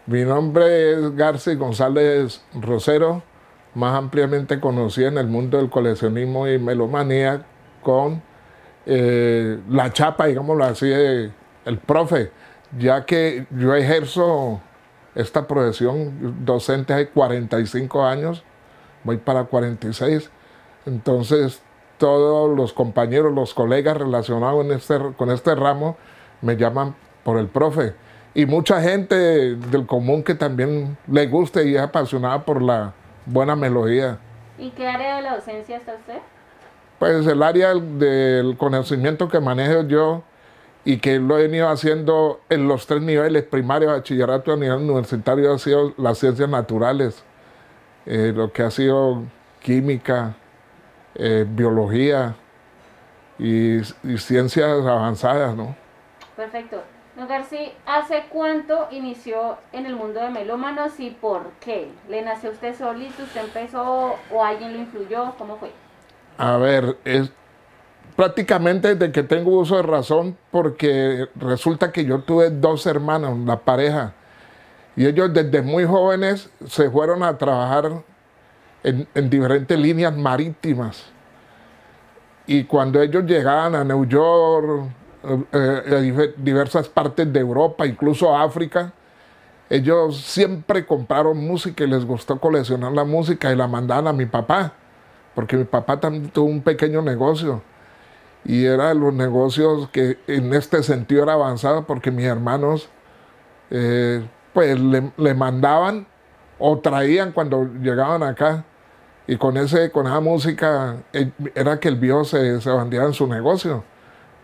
Mi nombre es Garci González Rosero, más ampliamente conocido en el mundo del coleccionismo y melomanía con la chapa, digámoslo así, el profe, ya que yo ejerzo esta profesión docente hace 45 años, voy para 46, entonces todos los compañeros, los colegas relacionados con este ramo me llaman por el profe. Y mucha gente del común que también le gusta y es apasionada por la buena melodía. ¿Y qué área de la docencia está usted? Pues el área del conocimiento que manejo yo y que lo he venido haciendo en los 3 niveles, primario, bachillerato a nivel universitario, ha sido las ciencias naturales, lo que ha sido química, biología y ciencias avanzadas, ¿no? Perfecto. Don Garci, ¿hace cuánto inició en el mundo de melómanos y por qué? ¿Le nació usted solito, usted empezó o alguien lo influyó? ¿Cómo fue? A ver, es prácticamente desde que tengo uso de razón, porque resulta que yo tuve 2 hermanos, la pareja, y ellos desde muy jóvenes se fueron a trabajar en diferentes líneas marítimas. Y cuando ellos llegaban a New York, a diversas partes de Europa, incluso África, ellos siempre compraron música y les gustó coleccionar la música y la mandaban a mi papá, porque mi papá también tuvo un pequeño negocio y era de los negocios que en este sentido era avanzado, porque mis hermanos pues le mandaban o traían cuando llegaban acá, y con esa música era que el viejo se bandía en su negocio.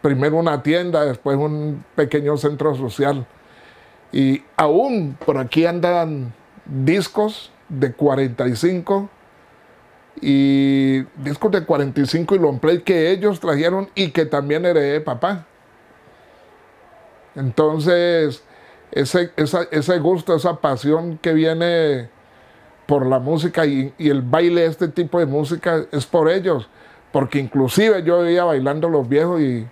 Primero una tienda, después un pequeño centro social. Y aún por aquí andan discos de 45 y discos de 45 y long play que ellos trajeron y que también heredé de papá. Entonces, ese gusto, esa pasión que viene por la música y el baile, este tipo de música, es por ellos. Porque inclusive yo veía bailando los viejos y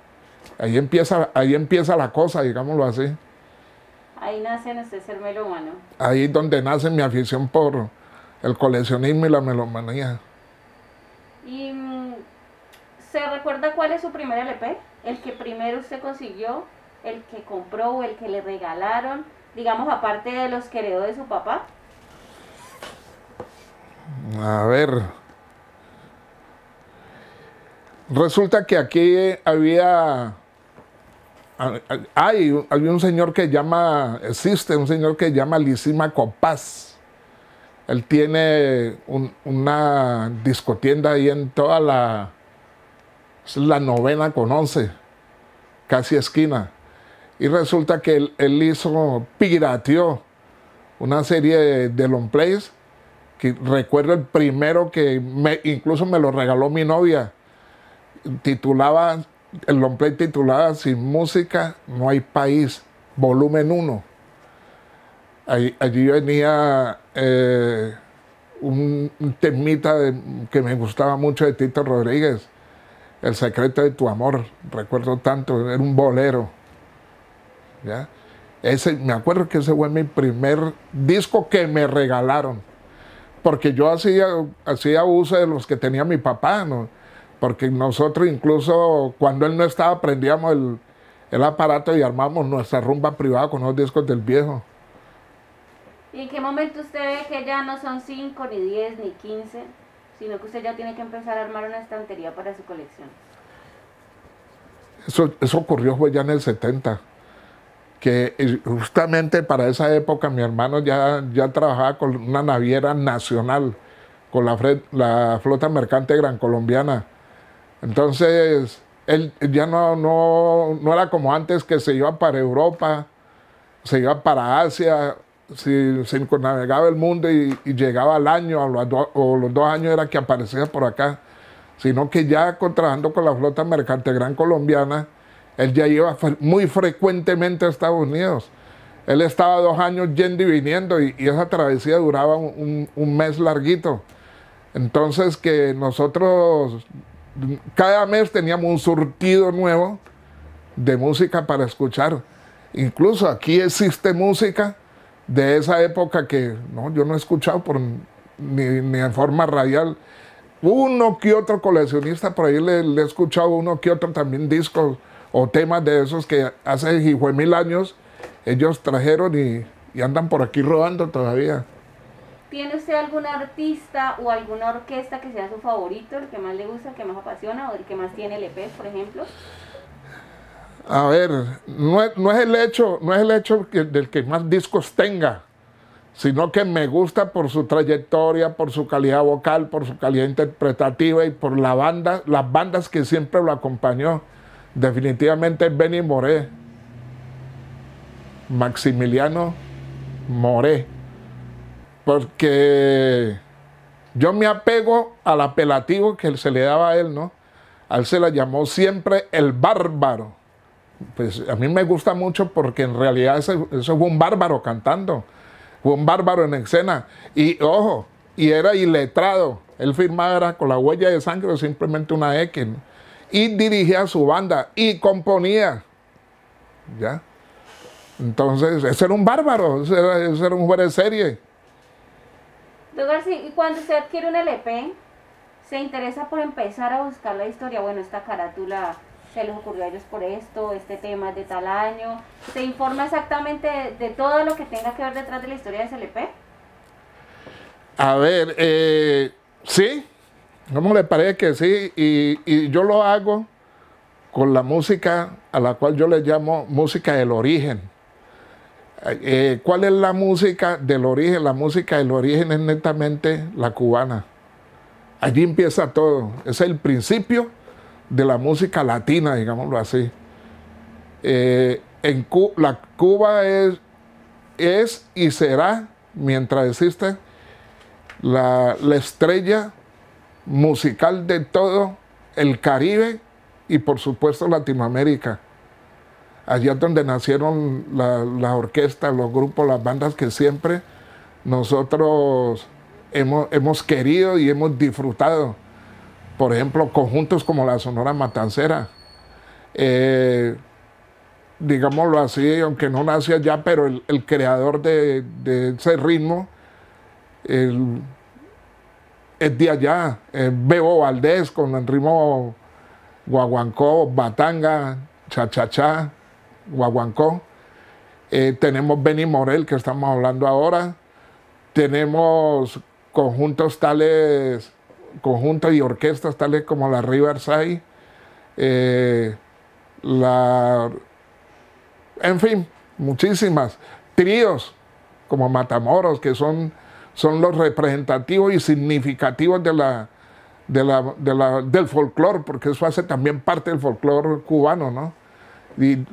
ahí empieza la cosa, digámoslo así. Ahí nace en usted ser melómano. Ahí es donde nace mi afición por el coleccionismo y la melomanía. ¿Y se recuerda cuál es su primer LP? ¿El que primero usted consiguió? ¿El que compró o el que le regalaron? Digamos, aparte de los que heredó de su papá. A ver, resulta que aquí hay un señor que existe un señor que llama Lisímaco Paz. Él tiene una discotienda ahí en toda es la 9ª con 11, casi esquina. Y resulta que él pirateó una serie de long plays, que recuerdo el primero que incluso me lo regaló mi novia. El long play titulaba Sin música no hay país, volumen 1. Allí venía un temita que me gustaba mucho de Tito Rodríguez, El secreto de tu amor, recuerdo tanto, era un bolero, ¿ya? Me acuerdo que ese fue mi primer disco que me regalaron, porque yo hacía uso de los que tenía mi papá, ¿no? Porque nosotros incluso cuando él no estaba prendíamos el aparato y armamos nuestra rumba privada con los discos del viejo. ¿Y en qué momento usted ve que ya no son 5, ni 10, ni 15, sino que usted ya tiene que empezar a armar una estantería para su colección? Eso ocurrió fue ya en el 70, que justamente para esa época mi hermano ya trabajaba con una naviera nacional, con la flota mercante gran colombiana. Entonces, él ya no era como antes, que se iba para Europa, se iba para Asia, se circunnavegaba el mundo y llegaba al año, o los 2 años era que aparecía por acá, sino que ya trabajando con la flota mercante gran colombiana, él ya iba muy frecuentemente a Estados Unidos. Él estaba 2 años yendo y viniendo, y esa travesía duraba un mes larguito. Entonces, que nosotros cada mes teníamos un surtido nuevo de música para escuchar. Incluso aquí existe música de esa época que no, yo no he escuchado ni en forma radial. Uno que otro coleccionista por ahí le he escuchado uno que otro también discos o temas de esos que hace hijo de 1000 años ellos trajeron y andan por aquí rodando todavía. ¿Tiene usted algún artista o alguna orquesta que sea su favorito, el que más le gusta, el que más apasiona o el que más tiene LPs, por ejemplo? A ver, no es el hecho del que más discos tenga, sino que me gusta por su trayectoria, por su calidad vocal, por su calidad interpretativa y por las bandas que siempre lo acompañó. Definitivamente Benny Moré, Maximiliano Moré, porque yo me apego al apelativo que se le daba a él, ¿no? A él se le llamó siempre el bárbaro. Pues a mí me gusta mucho porque en realidad eso fue un bárbaro cantando, fue un bárbaro en escena. Y ojo, y era iletrado, él firmaba era con la huella de sangre o simplemente una X, ¿no? Y dirigía su banda y componía, ¿ya? Entonces, ese era un bárbaro, ese era un fuera de serie. Don García, y cuando usted adquiere un LP, ¿se interesa por empezar a buscar la historia? Bueno, esta carátula se les ocurrió a ellos por esto, este tema es de tal año. ¿Se informa exactamente de todo lo que tenga que ver detrás de la historia de ese LP? A ver, sí, ¿cómo le parece que sí? Y yo lo hago con la música a la cual yo le llamo música del origen. ¿Cuál es la música del origen? La música del origen es netamente la cubana. Allí empieza todo. Es el principio de la música latina, digámoslo así. Cuba es y será, mientras existe, la estrella musical de todo el Caribe y por supuesto Latinoamérica. Allá es donde nacieron las orquestas, los grupos, las bandas que siempre nosotros hemos querido y hemos disfrutado. Por ejemplo, conjuntos como la Sonora Matancera. Digámoslo así, aunque no nació allá, pero el creador de ese ritmo es de allá. Bebo Valdés con el ritmo guaguancó, batanga, cha-cha-cha, guaguancó. Tenemos Benny Moré, que estamos hablando ahora. Tenemos conjuntos y orquestas tales como la Riverside, en fin, muchísimas. Tríos como Matamoros, que son los representativos y significativos del folclore, porque eso hace también parte del folclore cubano, ¿no? Y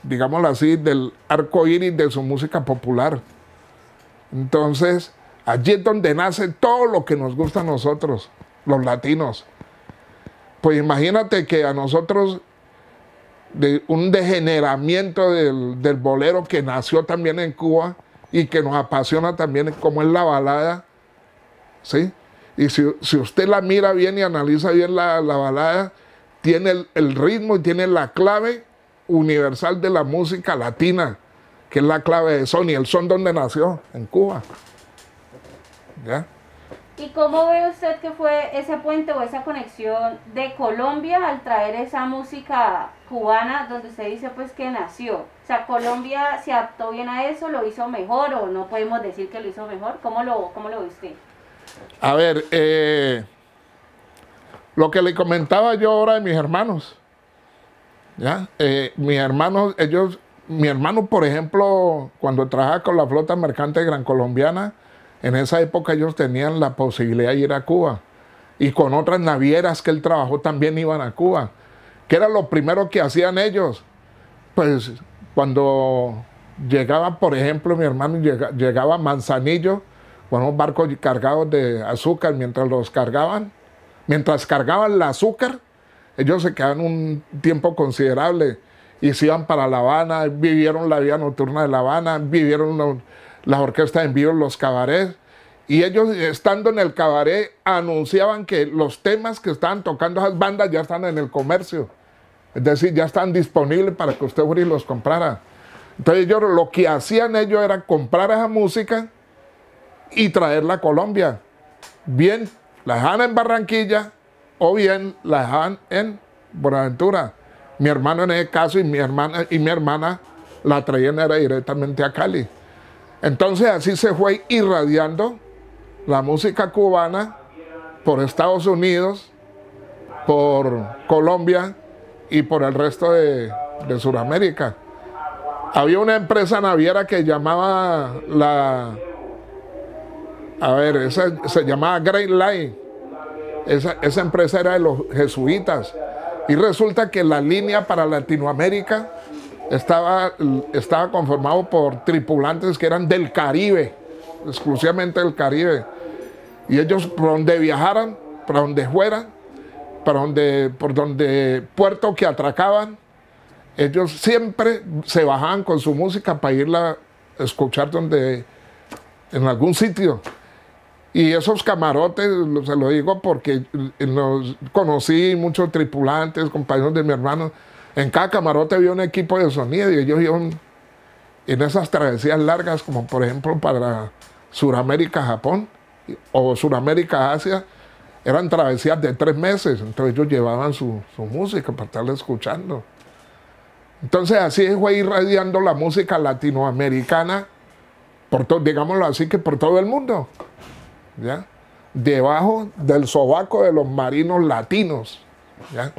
digámoslo así, del arco iris de su música popular. Entonces, allí es donde nace todo lo que nos gusta a nosotros, los latinos. Pues imagínate que a nosotros, de un degeneramiento del bolero que nació también en Cuba y que nos apasiona también, como es la balada, ¿sí? Y si usted la mira bien y analiza bien la balada, tiene el ritmo y tiene la clave universal de la música latina, que es la clave de son, y el son donde nació, en Cuba. ¿Ya? ¿Y cómo ve usted que fue ese puente o esa conexión de Colombia al traer esa música cubana donde usted dice pues que nació? O sea, ¿Colombia se adaptó bien a eso, lo hizo mejor o no podemos decir que lo hizo mejor? ¿Cómo lo ve usted? A ver, lo que le comentaba yo ahora de mis hermanos, ¿ya? Mis hermanos, mi hermano, por ejemplo, cuando trabajaba con la flota mercante Gran Colombiana, en esa época ellos tenían la posibilidad de ir a Cuba. Y con otras navieras que él trabajó también iban a Cuba. ¿Qué era lo primero que hacían ellos? Pues cuando llegaba, por ejemplo, mi hermano llegaba a Manzanillo con unos barcos cargados de azúcar, mientras cargaban el azúcar, ellos se quedaban un tiempo considerable y se iban para La Habana, vivieron la vida nocturna de La Habana, vivieron las orquestas en vivo, los cabarets, y ellos estando en el cabaret anunciaban que los temas que estaban tocando esas bandas ya están en el comercio, es decir, ya están disponibles para que usted fuera y los comprara. Entonces ellos lo que hacían ellos era comprar esa música y traerla a Colombia. Bien la dejaban en Barranquilla o bien la dejaban en Buenaventura. Mi hermano en ese caso y mi hermana la traían era directamente a Cali. Entonces así se fue irradiando la música cubana por Estados Unidos, por Colombia y por el resto de Sudamérica. Había una empresa naviera que llamaba se llamaba Great Line. Esa empresa era de los jesuitas. Y resulta que la línea para Latinoamérica estaba conformado por tripulantes que eran del Caribe, exclusivamente del Caribe. Y ellos por donde viajaran, para donde fueran, por donde puerto que atracaban, ellos siempre se bajaban con su música para irla a escuchar en algún sitio. Y esos camarotes, se lo digo porque conocí muchos tripulantes, compañeros de mi hermano. En cada camarote había un equipo de sonido y ellos iban en esas travesías largas, como por ejemplo para Sudamérica, Japón, o Sudamérica, Asia. Eran travesías de 3 meses, entonces ellos llevaban su música para estarla escuchando. Entonces así fue irradiando la música latinoamericana, digámoslo así, que por todo el mundo, ¿ya? Debajo del sobaco de los marinos latinos, ¿ya?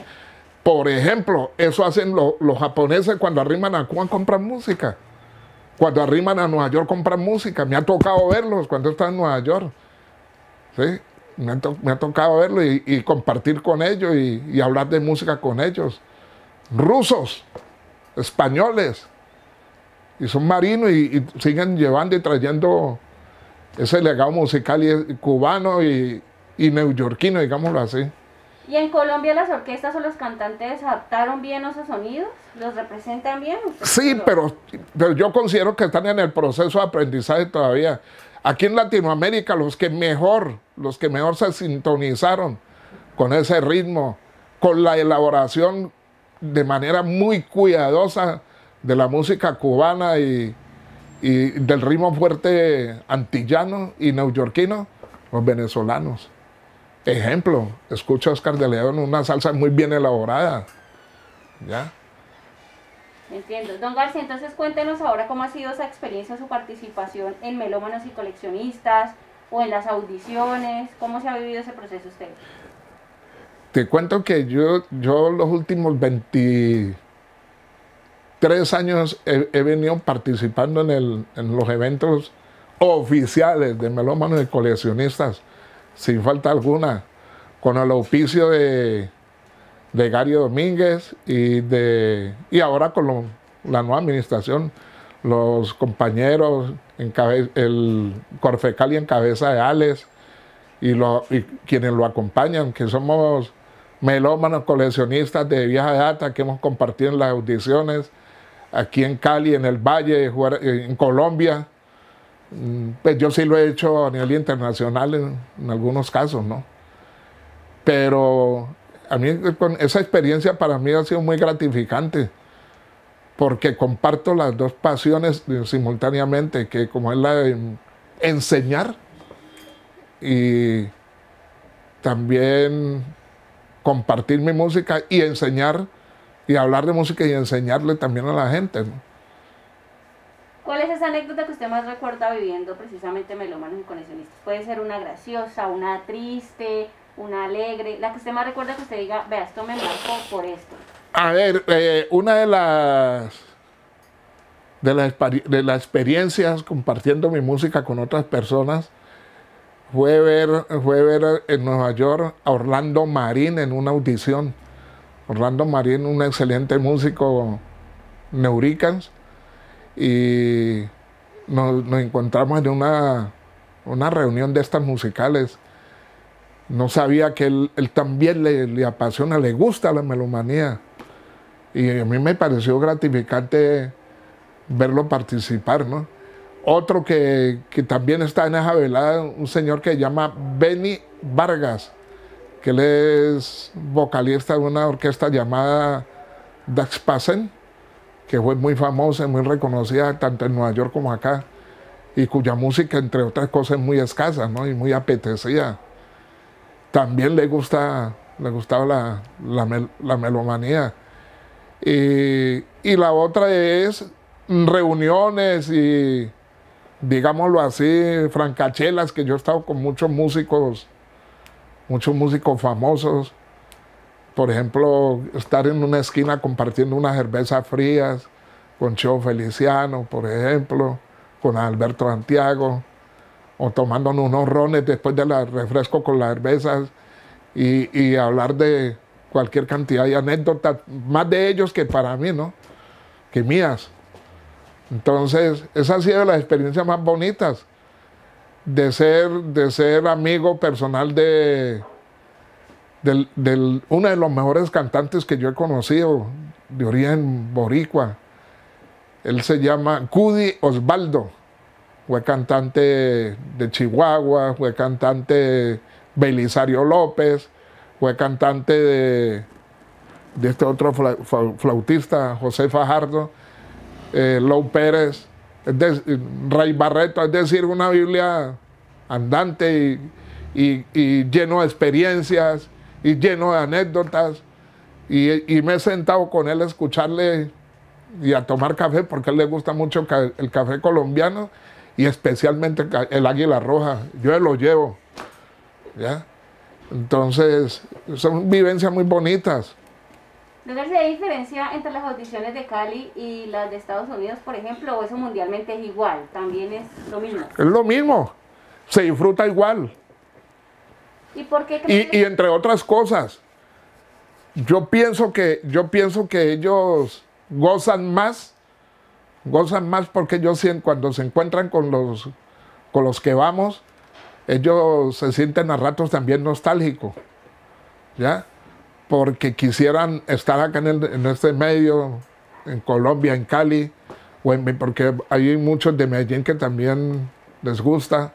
Por ejemplo, eso hacen los japoneses cuando arriman a Cuba, compran música. Cuando arriman a Nueva York, compran música. Me ha tocado verlos cuando están en Nueva York, ¿sí? Me ha tocado verlos y compartir con ellos y hablar de música con ellos. Rusos, españoles, y son marinos y siguen llevando y trayendo ese legado musical cubano y neoyorquino, digámoslo así. ¿Y en Colombia las orquestas o los cantantes adaptaron bien esos sonidos? ¿Los representan bien? Sí, pero yo considero que están en el proceso de aprendizaje todavía. Aquí en Latinoamérica los que mejor se sintonizaron con ese ritmo, con la elaboración de manera muy cuidadosa de la música cubana y del ritmo fuerte antillano y neoyorquino, los venezolanos. Ejemplo, escucho a Oscar de León, una salsa muy bien elaborada, ¿ya? Entiendo. Don García, entonces cuéntenos ahora cómo ha sido esa experiencia, su participación en Melómanos y Coleccionistas o en las audiciones, ¿cómo se ha vivido ese proceso usted? Te cuento que yo los últimos 23 años he venido participando en los eventos oficiales de Melómanos y Coleccionistas, sin falta alguna, con el auspicio de Gary Domínguez y ahora con la nueva administración, los compañeros, el Corfecali en cabeza de Alex y quienes lo acompañan, que somos melómanos coleccionistas de vieja data que hemos compartido en las audiciones aquí en Cali, en el Valle, en Colombia. Pues yo sí lo he hecho a nivel internacional en algunos casos, ¿no? Pero a mí esa experiencia para mí ha sido muy gratificante porque comparto las dos pasiones simultáneamente, que como es la de enseñar y también compartir mi música y enseñar y hablar de música y enseñarle también a la gente, ¿no? ¿Cuál es esa anécdota que usted más recuerda viviendo precisamente Melómanos y Coleccionistas? Puede ser una graciosa, una triste, una alegre, la que usted más recuerda que usted diga, vea, esto me marcó por esto. A ver, una de las experiencias compartiendo mi música con otras personas fue ver en Nueva York a Orlando Marín en una audición. Orlando Marín, un excelente músico neuricans, y nos encontramos en una reunión de estas musicales. No sabía que él también le apasiona, le gusta la melomanía. Y a mí me pareció gratificante verlo participar, ¿no? Otro que también está en esa velada, un señor que se llama Benny Vargas, que él es vocalista de una orquesta llamada Dax Passen, que fue muy famosa y muy reconocida tanto en Nueva York como acá, y cuya música, entre otras cosas, es muy escasa, ¿no? Y muy apetecida. También le gustaba la melomanía. Y la otra es reuniones y, digámoslo así, francachelas, que yo he estado con muchos músicos famosos. Por ejemplo, estar en una esquina compartiendo unas cervezas frías con Cheo Feliciano, por ejemplo, con Alberto Santiago, o tomándonos unos rones después del refresco con las cervezas y hablar de cualquier cantidad de anécdotas, más de ellos que para mí, ¿no? Que mías. Entonces, esa ha sido la experiencia más bonitas de ser amigo personal de uno de los mejores cantantes que yo he conocido, de origen boricua. Él se llama Cudi Osvaldo. Fue cantante de Chihuahua, fue cantante de Belisario López, fue cantante de este otro flautista, José Fajardo, Lou Pérez, Ray Barreto, es decir, una Biblia andante y lleno de experiencias y lleno de anécdotas. Y me he sentado con él a escucharle y a tomar café, porque a él le gusta mucho el café colombiano y especialmente el Águila Roja. Yo lo llevo, ¿ya? Entonces, son vivencias muy bonitas. Entonces, ¿hay diferencia entre las audiciones de Cali y las de Estados Unidos, por ejemplo, o eso mundialmente es igual? ¿También es lo mismo? Es lo mismo, se disfruta igual. ¿Y por qué crees y entre otras cosas, yo pienso que ellos gozan más porque ellos cuando se encuentran con los que vamos, ellos se sienten a ratos también nostálgicos, ¿ya? Porque quisieran estar acá en este medio, en Colombia, en Cali, porque hay muchos de Medellín que también les gusta,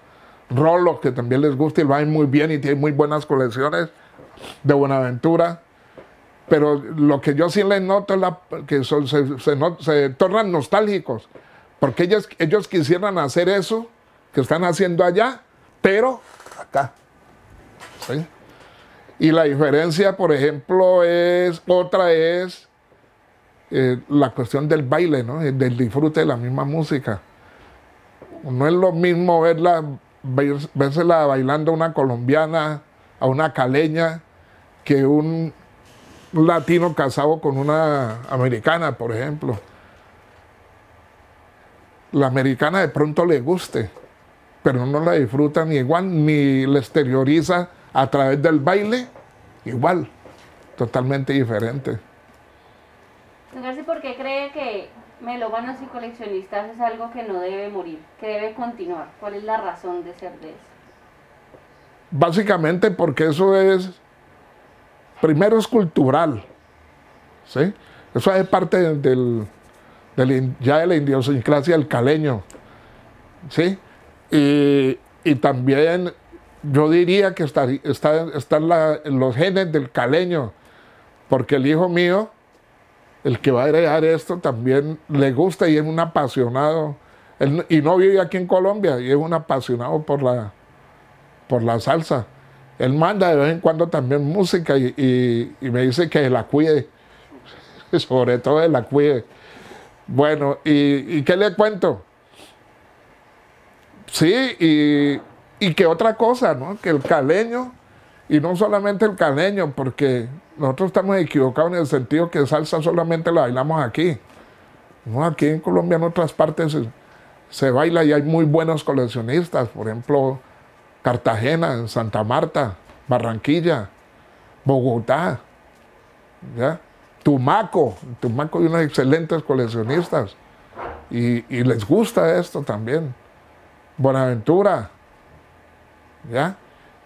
Rolo, que también les gusta y lo hacen muy bien y tienen muy buenas colecciones, de Buenaventura. Pero lo que yo sí les noto es que se tornan nostálgicos, porque ellos quisieran hacer eso que están haciendo allá, pero acá. ¿Sí? Y la diferencia, por ejemplo, es la cuestión del baile, ¿no? Del disfrute de la misma música. No es lo mismo vérsela bailando a una colombiana, a una caleña, que un latino casado con una americana, por ejemplo. La americana de pronto le guste, pero no la disfruta ni igual, ni la exterioriza a través del baile, igual, totalmente diferente. Entonces, ¿por qué cree que melómanos y coleccionistas es algo que no debe morir, que debe continuar? ¿Cuál es la razón de ser de eso? Básicamente porque eso primero es cultural, ¿sí? Eso es parte ya de la idiosincrasia del caleño, ¿sí? Y también yo diría que están los genes del caleño, porque el hijo mío, el que va a heredar esto, también le gusta y es un apasionado, y no vive aquí en Colombia, y es un apasionado por la salsa. Él manda de vez en cuando también música y me dice que la cuide, sobre todo la cuide. Bueno, ¿y qué le cuento? Sí, y que otra cosa, ¿no? Que el caleño, y no solamente el caleño, porque nosotros estamos equivocados en el sentido que salsa solamente la bailamos aquí. No, aquí en Colombia, en otras partes se baila y hay muy buenos coleccionistas, por ejemplo, Cartagena, Santa Marta, Barranquilla, Bogotá, ¿ya? Tumaco hay unos excelentes coleccionistas y les gusta esto también. Buenaventura, ¿ya?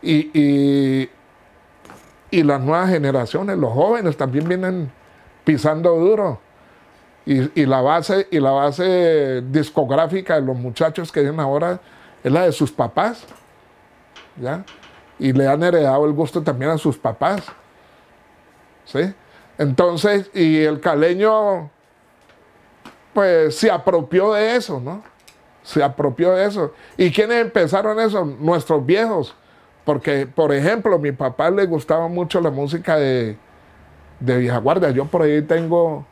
Y las nuevas generaciones, los jóvenes también vienen pisando duro. Y la base discográfica de los muchachos que vienen ahora es la de sus papás, ¿ya? Y le han heredado el gusto también a sus papás, ¿sí? Entonces, y el caleño pues se apropió de eso, ¿no? Se apropió de eso. ¿Y quiénes empezaron eso? Nuestros viejos. Porque, por ejemplo, a mi papá le gustaba mucho la música de vieja guardia. Yo por ahí tengo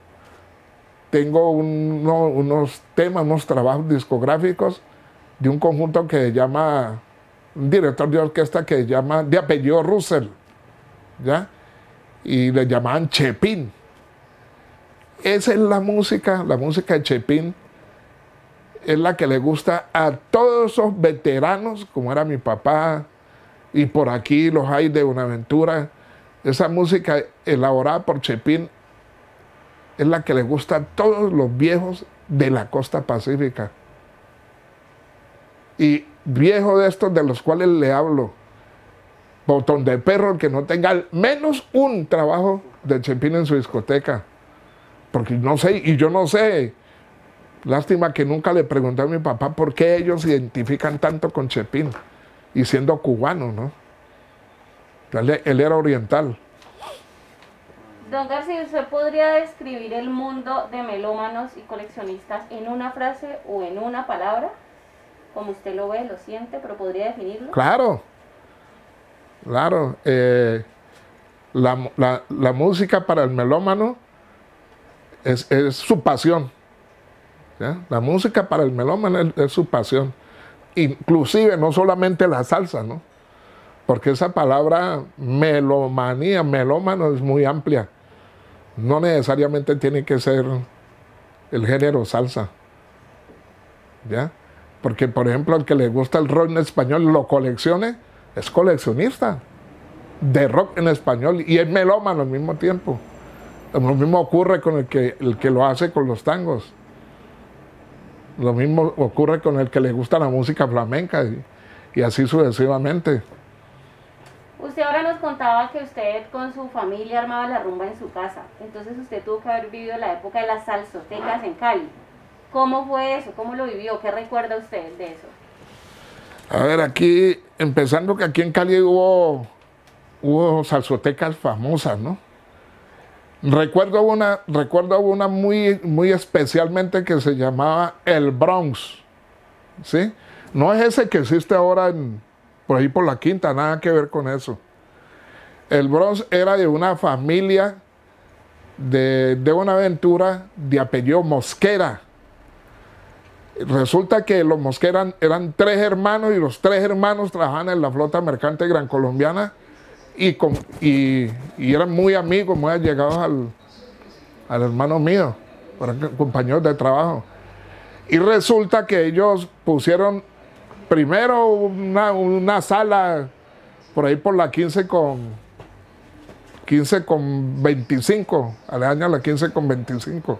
unos temas, unos trabajos discográficos de un conjunto que se llama, un director de orquesta que se llama, de apellido Russell, ¿ya? Y le llamaban Chepín. Esa es la música de Chepín, es la que le gusta a todos esos veteranos, como era mi papá, y por aquí los hay de Buenaventura. Esa música elaborada por Chepín es la que le gusta a todos los viejos de la costa pacífica. Y viejos de estos de los cuales le hablo, botón de perro, el que no tenga al menos un trabajo de Chepín en su discoteca. Porque no sé, y yo no sé, lástima que nunca le pregunté a mi papá por qué ellos se identifican tanto con Chepín, y siendo cubano, ¿no? Él era oriental. Don García, ¿usted podría describir el mundo de melómanos y coleccionistas en una frase o en una palabra? Como usted lo ve, lo siente, pero ¿podría definirlo? Claro, claro. La música para el melómano es su pasión, ¿ya? La música para el melómano es su pasión. Inclusive, no solamente la salsa, ¿no? Porque esa palabra melomanía, melómano, es muy amplia. No necesariamente tiene que ser el género salsa, ¿ya? Porque, por ejemplo, el que le gusta el rock en español lo coleccione, es coleccionista de rock en español y es melómano al mismo tiempo. Lo mismo ocurre con el que lo hace con los tangos. Lo mismo ocurre con el que le gusta la música flamenca y así sucesivamente. Usted ahora nos contaba que usted con su familia armaba la rumba en su casa. Entonces usted tuvo que haber vivido la época de las salsotecas en Cali. ¿Cómo fue eso? ¿Cómo lo vivió? ¿Qué recuerda usted de eso? A ver, aquí, empezando que aquí en Cali hubo salsotecas famosas, ¿no? Recuerdo una muy especialmente que se llamaba El Bronx, ¿sí? No es ese que existe ahora por ahí por la Quinta, nada que ver con eso. El Bronx era de una familia de Buenaventura de apellido Mosquera. Resulta que los Mosquera eran 3 hermanos y los 3 hermanos trabajaban en la flota mercante gran colombiana y eran muy amigos, muy allegados al hermano mío, eran compañeros de trabajo. Y resulta que ellos pusieron primero una sala por ahí por la 15 con 25, aledaña a la 15 con 25.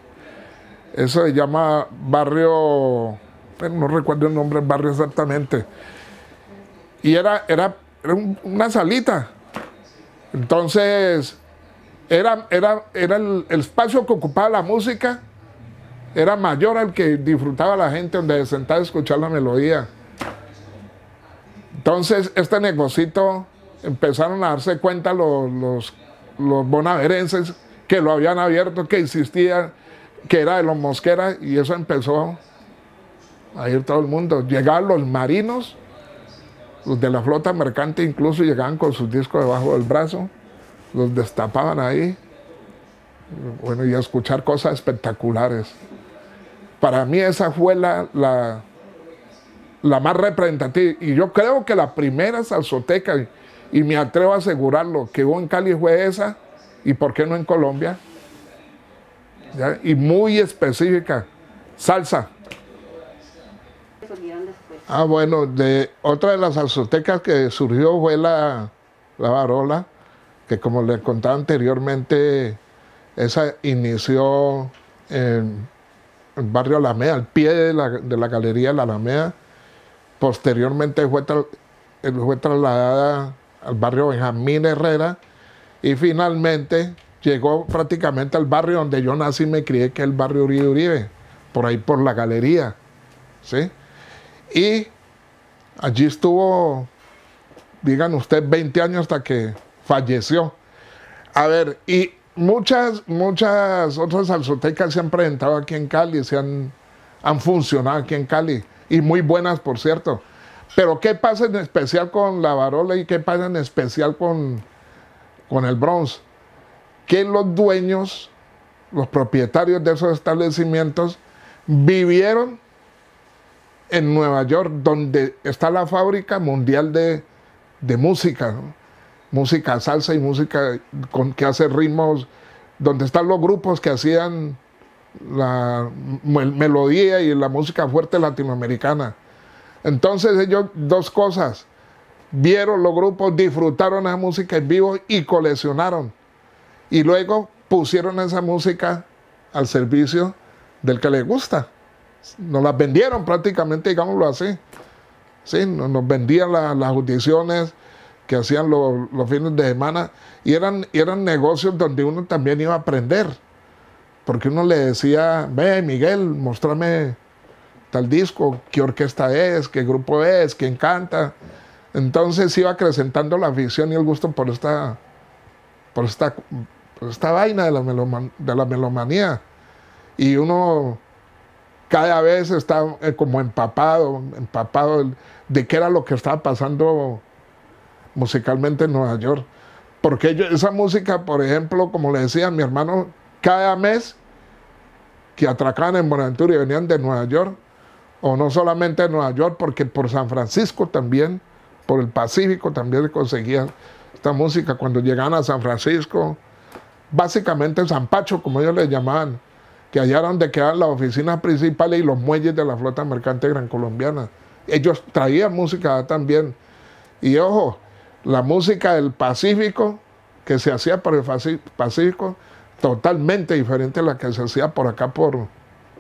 Eso se llama barrio, no recuerdo el nombre del barrio exactamente. Y era una salita. Entonces, era el espacio que ocupaba la música, era mayor al que disfrutaba la gente donde se sentaba a escuchar la melodía. Entonces, este negocito empezaron a darse cuenta los bonaverenses que lo habían abierto, que insistían, que era de los Mosquera, y eso empezó a ir todo el mundo. Llegaban los marinos, los de la flota mercante, incluso llegaban con sus discos debajo del brazo, los destapaban ahí, bueno, y a escuchar cosas espectaculares. Para mí esa fue la más representativa, y yo creo que la primera salsoteca, y me atrevo a asegurarlo, que hubo en Cali fue esa, y por qué no en Colombia, ¿ya? Y muy específica, salsa. Ah, bueno, otra de las salsotecas que surgió fue la Barola, que como les contaba anteriormente, esa inició en el barrio Alameda, al pie de la galería de la Alameda. Posteriormente fue trasladada al barrio Benjamín Herrera y finalmente llegó prácticamente al barrio donde yo nací y me crié, que es el barrio Uribe Uribe, por ahí por la galería, ¿sí? Y allí estuvo, digan ustedes, 20 años hasta que falleció. A ver, y muchas otras salsotecas se han presentado aquí en Cali, han funcionado aquí en Cali, y muy buenas, por cierto. Pero ¿qué pasa en especial con La Barola y qué pasa en especial con el Bronx? Que los dueños, los propietarios de esos establecimientos, vivieron en Nueva York, donde está la fábrica mundial de música, ¿no? Música salsa y música que hace ritmos, donde están los grupos que hacían la melodía y la música fuerte latinoamericana. Entonces ellos, dos cosas, vieron los grupos, disfrutaron la música en vivo y coleccionaron. Y luego pusieron esa música al servicio del que les gusta. Nos las vendieron prácticamente, digámoslo así. Sí, nos vendían las audiciones que hacían los fines de semana, y eran negocios donde uno también iba a aprender. Porque uno le decía, ve Miguel, mostrame tal disco, qué orquesta es, qué grupo es, quién canta. Entonces iba acrecentando la afición y el gusto por esta vaina de la melomanía. Y uno cada vez está como empapado de qué era lo que estaba pasando musicalmente en Nueva York. Porque esa música, por ejemplo, como le decía a mi hermano, cada mes que atracaban en Buenaventura y venían de Nueva York, o no solamente de Nueva York, porque por San Francisco también, por el Pacífico también conseguían esta música. Cuando llegaban a San Francisco, básicamente San Pacho, como ellos le llamaban, que allá era donde quedaban las oficinas principales y los muelles de la flota mercante gran colombiana. Ellos traían música también. Y ojo, la música del Pacífico, que se hacía por el Pacífico, totalmente diferente a la que se hacía por acá, por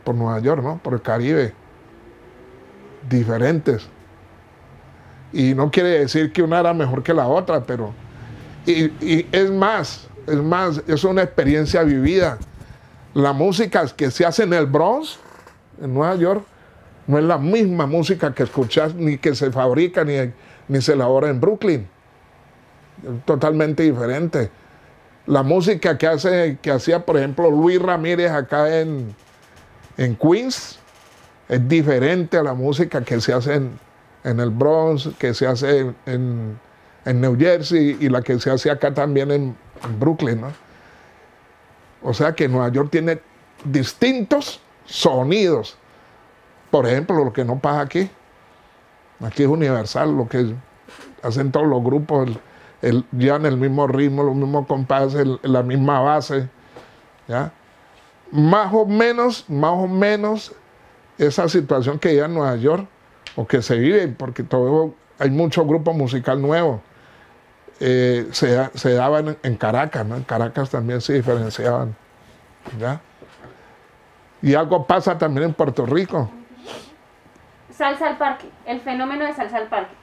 Nueva York, ¿no? Por el Caribe. Diferentes. Y no quiere decir que una era mejor que la otra, pero... Y es más, es una experiencia vivida. La música que se hace en el Bronx, en Nueva York, no es la misma música que escuchas, ni que se fabrica, ni se elabora en Brooklyn. Es totalmente diferente. La música que hacía, por ejemplo, Luis Ramírez acá en Queens, es diferente a la música que se hace en el Bronx, que se hace en New Jersey, y la que se hace acá también en Brooklyn, ¿no? O sea que Nueva York tiene distintos sonidos. Por ejemplo, lo que no pasa aquí. Aquí es universal, lo que hacen todos los grupos, llevan el mismo ritmo, los mismos compases, la misma base, ¿ya? Más o menos esa situación que hay en Nueva York, o que se vive, porque hay mucho grupo musical nuevo, se daban en Caracas, ¿no? En Caracas también se diferenciaban, ¿ya? Y algo pasa también en Puerto Rico. Salsa al parque, el fenómeno de salsa al parque.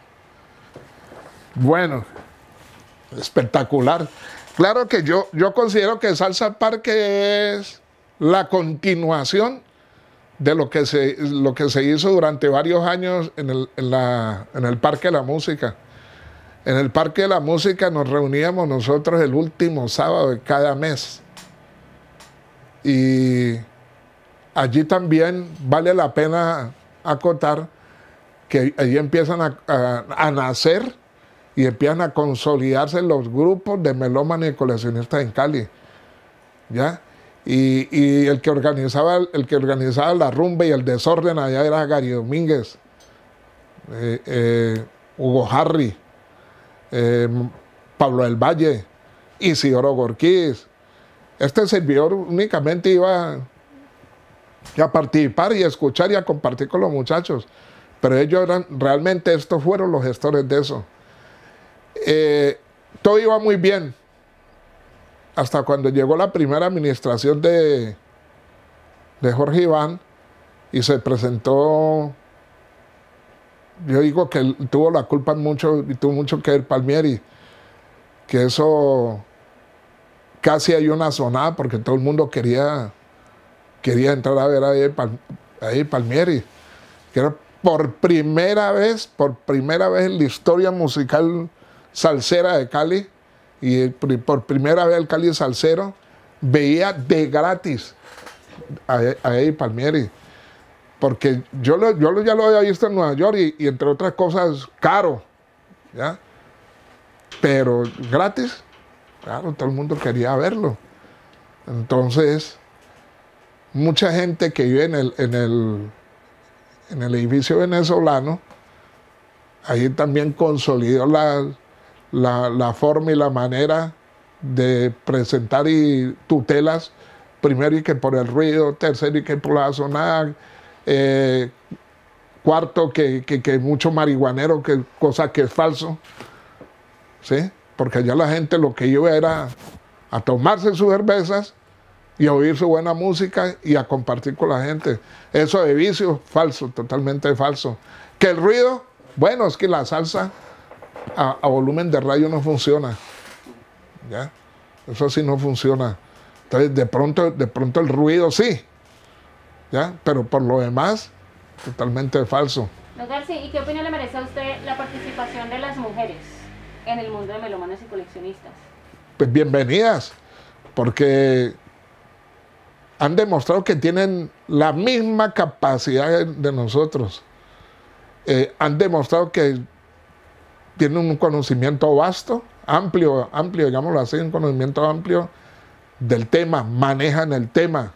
Bueno, espectacular. Claro que yo considero que Salsa al Parque es la continuación de lo que se hizo durante varios años en el Parque de la Música. En el Parque de la Música nos reuníamos nosotros el último sábado de cada mes. Y allí también vale la pena acotar que allí empiezan a nacer y empiezan a consolidarse los grupos de melómanos y coleccionistas en Cali, ¿ya? Y el que organizaba la rumba y el desorden allá era Gary Domínguez, Hugo Harry, Pablo del Valle, Isidoro Gorquiz. Este servidor únicamente iba a participar y a escuchar y a compartir con los muchachos, pero ellos realmente estos fueron los gestores de eso. Todo iba muy bien hasta cuando llegó la primera administración de Jorge Iván y se presentó, yo digo que él tuvo la culpa mucho y tuvo mucho que ver Palmieri, que eso casi hay una sonada porque todo el mundo quería entrar a ver ahí Palmieri, que era por primera vez en la historia musical salsera de Cali, y por primera vez el Cali salsero veía de gratis a Eddie Palmieri, porque yo ya lo había visto en Nueva York y entre otras cosas caro, ¿ya? Pero gratis, claro, todo el mundo quería verlo. Entonces, mucha gente que vive en el edificio venezolano, ahí también consolidó la forma y la manera de presentar y tutelas, primero y que por el ruido, tercero y que por la zona, cuarto que mucho marihuanero, cosa que es falso, ¿sí? Porque allá la gente lo que iba era a tomarse sus cervezas y a oír su buena música y a compartir con la gente. Eso de vicio, falso, totalmente falso. Que el ruido, bueno, es que la salsa a volumen de radio no funciona, ¿ya? Eso sí no funciona. Entonces, de pronto el ruido sí, ¿ya? Pero por lo demás, totalmente falso. Don Garci, ¿y qué opinión le merece a usted la participación de las mujeres en el mundo de melómanos y coleccionistas? Pues bienvenidas, porque han demostrado que tienen la misma capacidad de nosotros. Han demostrado que tienen un conocimiento vasto, amplio, digámoslo así, un conocimiento amplio del tema, manejan el tema,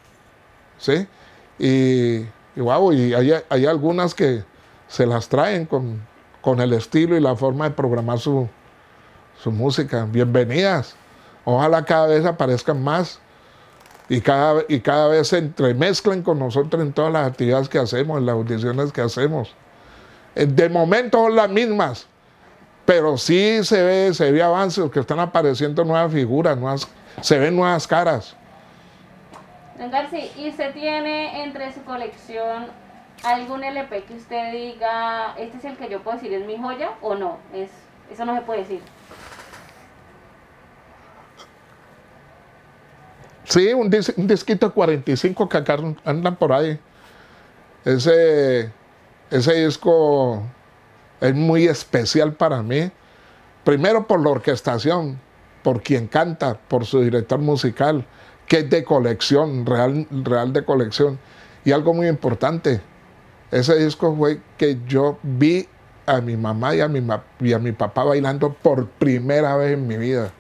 ¿sí? Y hay algunas que se las traen con el estilo y la forma de programar su música. Bienvenidas. Ojalá cada vez aparezcan más y cada vez se entremezclen con nosotros en todas las actividades que hacemos, en las audiciones que hacemos. De momento son las mismas, pero sí se ve avances, que están apareciendo nuevas figuras, se ven nuevas caras. Don Garci, ¿y usted tiene entre su colección algún LP que usted diga, este es el que yo puedo decir es mi joya o no? Eso no se puede decir. Sí, un disquito de 45 que acá andan por ahí. Ese disco es muy especial para mí. Primero por la orquestación, por quien canta, por su director musical, que es de colección, real de colección. Y algo muy importante, ese disco fue que yo vi a mi mamá y a mi papá bailando por primera vez en mi vida.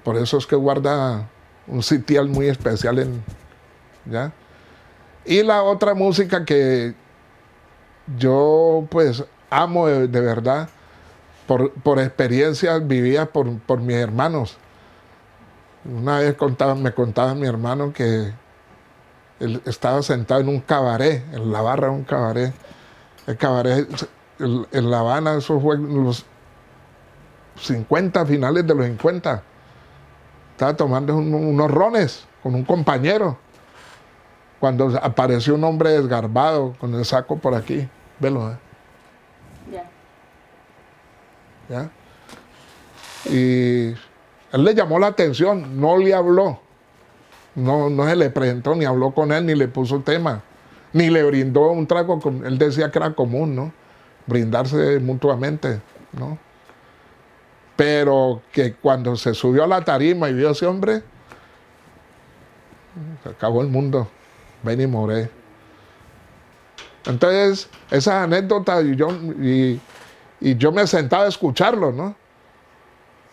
Por eso es que guarda un sitial muy especial ¿ya? Y la otra música que yo pues amo de verdad, por experiencias vividas por mis hermanos. Una vez me contaba mi hermano que él estaba sentado en un cabaret, en la barra de un cabaret. El cabaret en La Habana, eso fue en los 50, finales de los 50. Estaba tomando unos rones con un compañero, cuando apareció un hombre desgarbado con el saco por aquí. Velo, ¿ya? Y él le llamó la atención, no le habló, no se le presentó, ni habló con él, ni le puso tema, ni le brindó un trago. Él decía que era común, ¿no? Brindarse mutuamente, ¿no? Pero que cuando se subió a la tarima y vio a ese hombre, se acabó el mundo. Benny Moré. Entonces, esas anécdotas, y yo me sentaba a escucharlo, ¿no?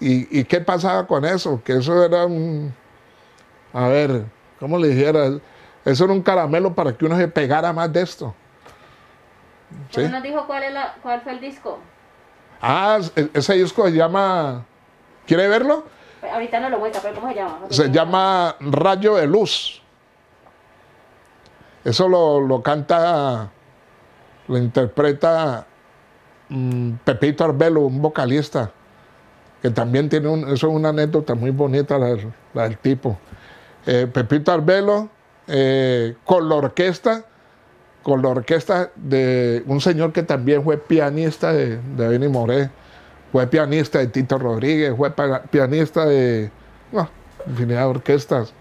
¿Y qué pasaba con eso? Que eso era a ver, ¿cómo le dijera? Eso era un caramelo para que uno se pegara más de esto. ¿Sí? ¿Nos dijo cuál fue el disco? Ese disco se llama... ¿Quiere verlo? Ahorita no lo muestra, pero ¿cómo se llama? Se llama Rayo de Luz. Eso lo canta, lo interpreta Pepito Arbelo, un vocalista, que también tiene eso es una anécdota muy bonita la del tipo. Pepito Arbelo, con la orquesta de un señor que también fue pianista de Benny Moré, fue pianista de Tito Rodríguez, fue pianista de infinidad de orquestas,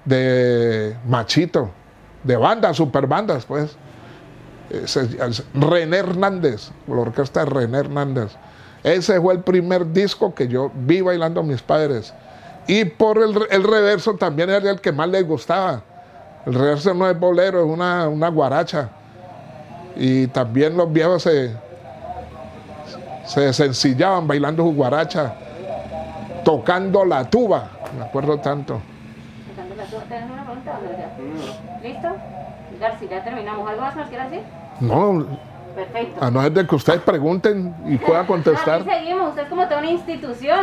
de Machito, de bandas, superbandas, pues. René Hernández, la orquesta de René Hernández. Ese fue el primer disco que yo vi bailando a mis padres. Y por el reverso también era el que más les gustaba. El reverso no es bolero, es una guaracha. Y también los viejos se sencillaban bailando su guaracha, tocando la tuba, me acuerdo tanto. Tocando la tuba. ¿Tienes una pregunta? ¿Listo? García, ya terminamos. ¿Algo más nos quiere decir? No, Perfecto. a no ser de que ustedes pregunten y pueda contestar. Aquí seguimos, usted es como toda una institución.